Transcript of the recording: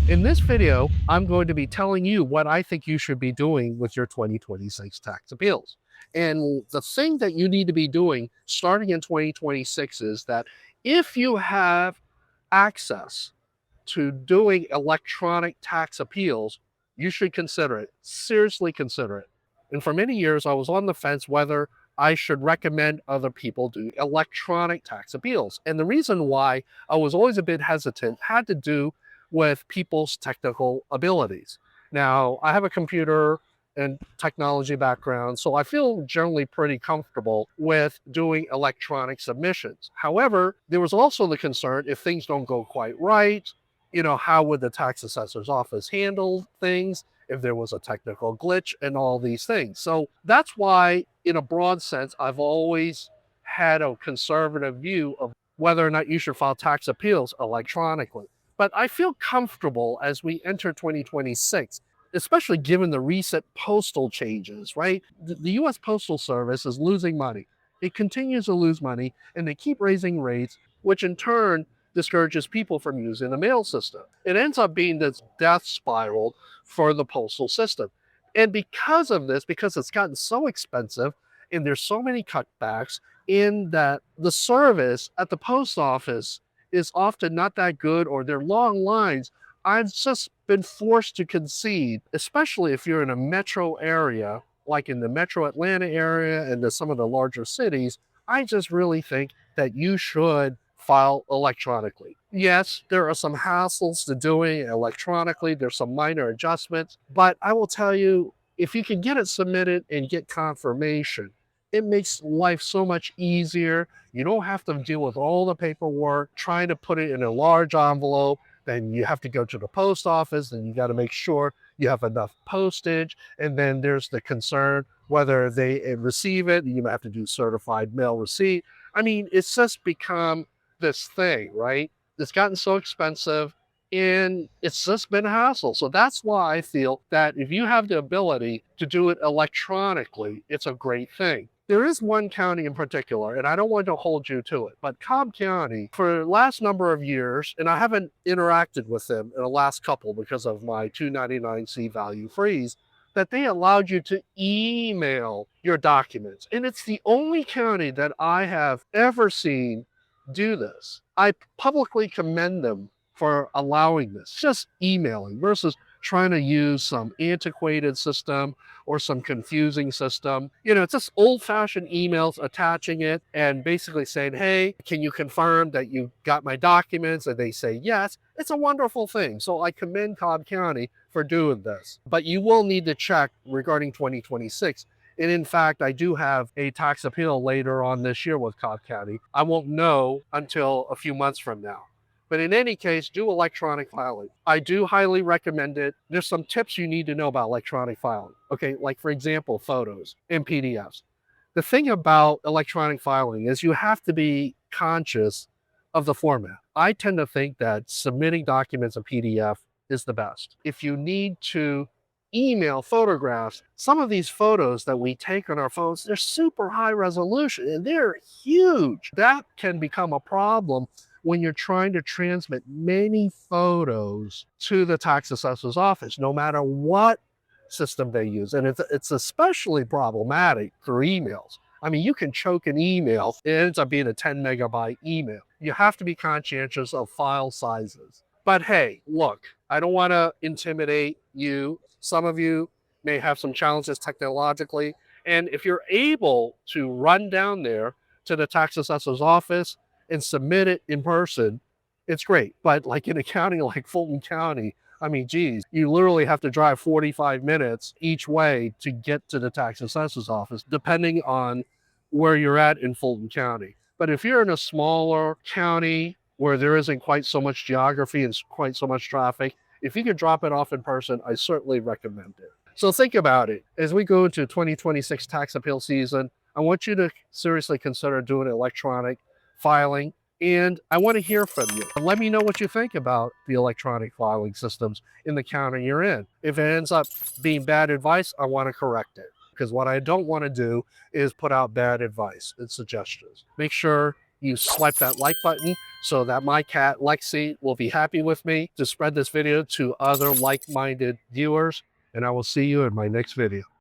In this video, I'm going to be telling you what I think you should be doing with your 2026 tax appeals. And the thing that you need to be doing starting in 2026 is that if you have access to doing electronic tax appeals, you should consider it. Seriously consider it. And for many years, I was on the fence whether I should recommend other people do electronic tax appeals. And the reason why I was always a bit hesitant had to do with people's technical abilities. Now, I have a computer and technology background, so I feel generally pretty comfortable with doing electronic submissions. However, there was also the concern if things don't go quite right, how would the tax assessor's office handle things if there was a technical glitch and all these things. So that's why, in a broad sense, I've always had a conservative view of whether or not you should file tax appeals electronically. But I feel comfortable as we enter 2026, especially given the recent postal changes, right? The US Postal Service is losing money. It continues to lose money, and they keep raising rates, which in turn discourages people from using the mail system. It ends up being this death spiral for the postal system. And because of this, because it's gotten so expensive and there's so many cutbacks, in that the service at the post office is often not that good or there are long lines, I've just been forced to concede, especially if you're in a metro area, like in the metro Atlanta area and some of the larger cities. I just really think that you should file electronically. Yes, there are some hassles to doing it electronically. There's some minor adjustments, but I will tell you, if you can get it submitted and get confirmation, it makes life so much easier. You don't have to deal with all the paperwork, trying to put it in a large envelope. Then you have to go to the post office and you got to make sure you have enough postage. And then there's the concern whether they receive it. You might have to do certified mail receipt. I mean, it's just become this thing, right? It's gotten so expensive and it's just been a hassle. So that's why I feel that if you have the ability to do it electronically, it's a great thing. There is one county in particular, and I don't want to hold you to it, but Cobb County, for the last number of years, and I haven't interacted with them in the last couple because of my 299C value freeze, that they allowed you to email your documents. And it's the only county that I have ever seen do this. I publicly commend them for allowing this, just emailing versus trying to use some antiquated system or some confusing system. It's just old fashioned emails attaching it and basically saying, hey, can you confirm that you got my documents? And they say yes. It's a wonderful thing. So I commend Cobb County for doing this. But you will need to check regarding 2026. And in fact, I do have a tax appeal later on this year with Cobb County. I won't know until a few months from now. But in any case, do electronic filing. I do highly recommend it. There's some tips you need to know about electronic filing. Okay, like for example, photos and PDFs. The thing about electronic filing is you have to be conscious of the format. I tend to think that submitting documents in PDF is the best. If you need to email photographs, some of these photos that we take on our phones, they're super high resolution and they're huge. That can become a problem when you're trying to transmit many photos to the tax assessor's office, no matter what system they use. And it's especially problematic through emails. I mean, you can choke an email, it ends up being a 10 megabyte email. You have to be conscientious of file sizes. But hey, look, I don't want to intimidate you. Some of you may have some challenges technologically. And if you're able to run down there to the tax assessor's office and submit it in person, it's great. But like in a county like Fulton County, I mean, geez, you literally have to drive 45 minutes each way to get to the tax assessor's office, depending on where you're at in Fulton County. But if you're in a smaller county where there isn't quite so much geography and quite so much traffic, if you could drop it off in person, I certainly recommend it. So think about it. As we go into 2026 tax appeal season, I want you to seriously consider doing electronic filing. And I want to hear from you. Let me know what you think about the electronic filing systems in the county you're in. If it ends up being bad advice, I want to correct it. Because what I don't want to do is put out bad advice and suggestions. Make sure you swipe that like button so that my cat Lexi will be happy with me to spread this video to other like-minded viewers. And I will see you in my next video.